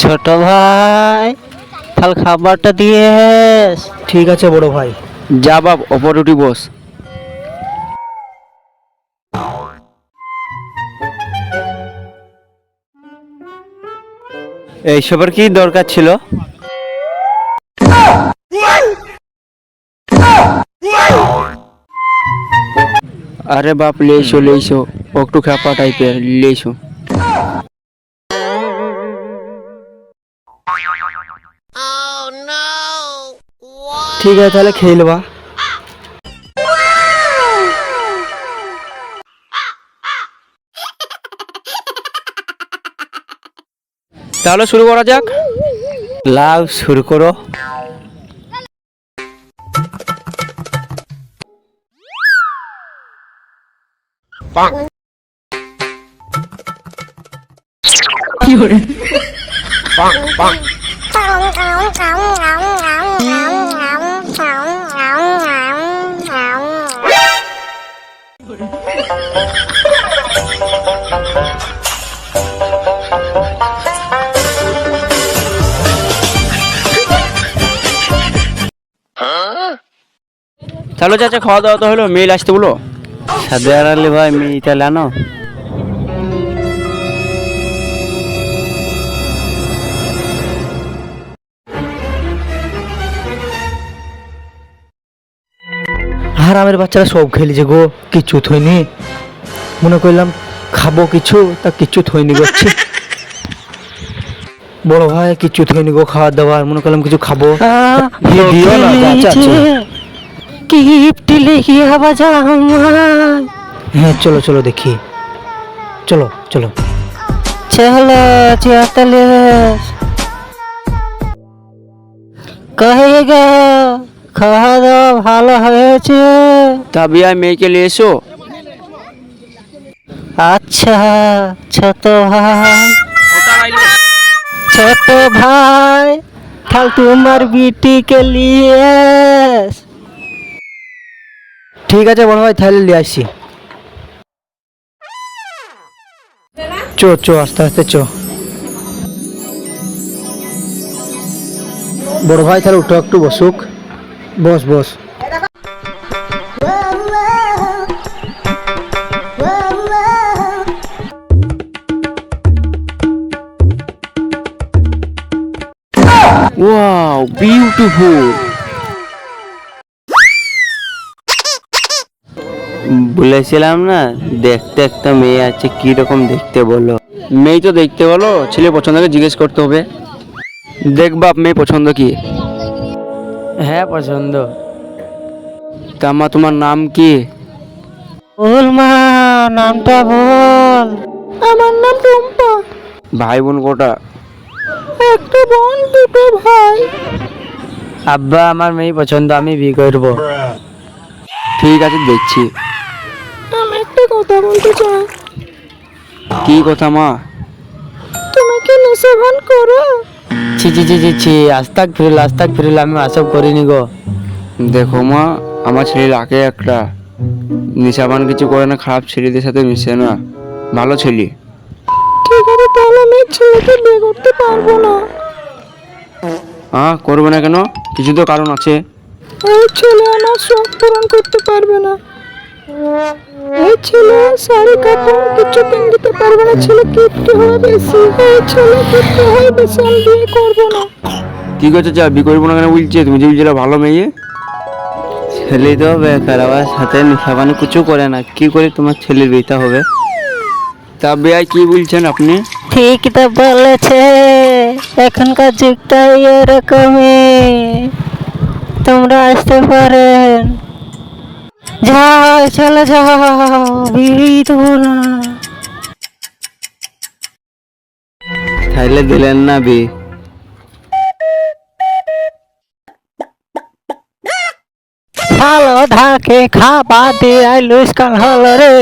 ছোট ভাই, তাহলে খাবারটা দিয়ে। ঠিক আছে বড় ভাই। যা বাপ, ওপর উঠি বস। এইসবের কি দরকার ছিল? আরে বাপ, লেইসো লেইসো, একটু খ্যাপা টাইপের, লেইসো। ঠিক আছে তাহলে খেয়ে নেবা। তাহলে শুরু করা যাক। লাউ, শুরু করো। তাহলে চাচা, খাওয়া দাওয়া তো হলো, মেল আসতে বলো। সাদের আলী ভাই, মেয়েটা লানো। হারামের বাচ্চারা সব খেলেছে গো, কিচ্ছু থইনি। মনে করলাম খাবো কিছু, তা কিচ্ছু থইনি করছি। বড় ভাই কিচ্ছু থইনি গো খাওয়ার দাওয়ার, মনে করলাম কিছু খাবো। দিও না, আচ্ছা আচ্ছা। গিফট লিখি হবা জামাই। হ্যাঁ চলো চলো দেখি, চলো চলো। চলো 44। কহে গো, খাওয়া দাওয়া ভালো হয়েছে? তা বিয়া, মেয়েকে নিয়ে এসো। আচ্ছা ছোট ভাই, ছোট ভাই, তাহলে তোমার বিটিকে নিয়ে। ঠিক আছে বড় ভাই, তাহলে নিয়ে আসছি। চো চো, আস্তে আস্তে চো। বড় ভাই তাহলে উঠো, একটু বসুক। বস বস। Wow, beautiful. বলেছিলাম না, দেখতে একটা মেয়ে আছে, কি রকম দেখতে বলো? মেয়ে তো দেখতে বলো, ছেলে পছন্দকে জিজ্ঞেস করতে হবে। দেখ বাপ, মেয়ে পছন্দ কি? হ্যাঁ পছন্দ। তা মা, তোমার নাম কি? বল মা, নামটা বল। আমার নাম টুম্পা। ভাই বোন কোটা? একটা বোন, দুটো ভাই। আব্বা, আমার মেয়ে পছন্দ, আমি বিয়ে করবো। ঠিক আছে, দেখছি। আমি একটা কথা বলতে চাই। কি কথা মা? তুমি কি নেশা ভান করো? ছি ছি ছি ছি ছি, আস্তাক ফিরল, আমি আসব করিনি গো। দেখো মা, আমার ছেলে রাখে একটা, নেশাবান কিছু করে না, খারাপ ছেলেদের সাথে মিশে না, ভালো ছেলে। ঠিক আছে তাহলে আমি ছেলেকে বিয়ে করতে পারবো না। করবে না কেন? কিছু তো কারণ আছে। এই ছেলে আমার শখ পূরণ করতে পারবে না। এই ছেলে শাড়ি কাপড় কিছু কিনে দিতে পারবে না। ছেলে কিপ্টে হয় বেশি, এই ছেলে কিপ্টে হয় বেশি, আমি বিয়ে করবো না। ঠিক আছে, যা বিয়ে করবো না কেন বলছে? তুমি যে বলছিলে ভালো মেয়ে। ছেলে তো বেকার, আবার সাথে নেশাবান কিছু করে না, কি করে তোমার ছেলের বিয়েটা হবে? তা বেয়াই কি বলছেন আপনি? ঠিক তো বলেছে, এখনকার যুগটা এরকমই। তোমরা আসতে পারেন। যাও, চলে যাও, বিড়ি দেবো না। তাইলে দিলেন না বি? ভালো থাকে খাবার দিয়ে লুস্কান হলো রে।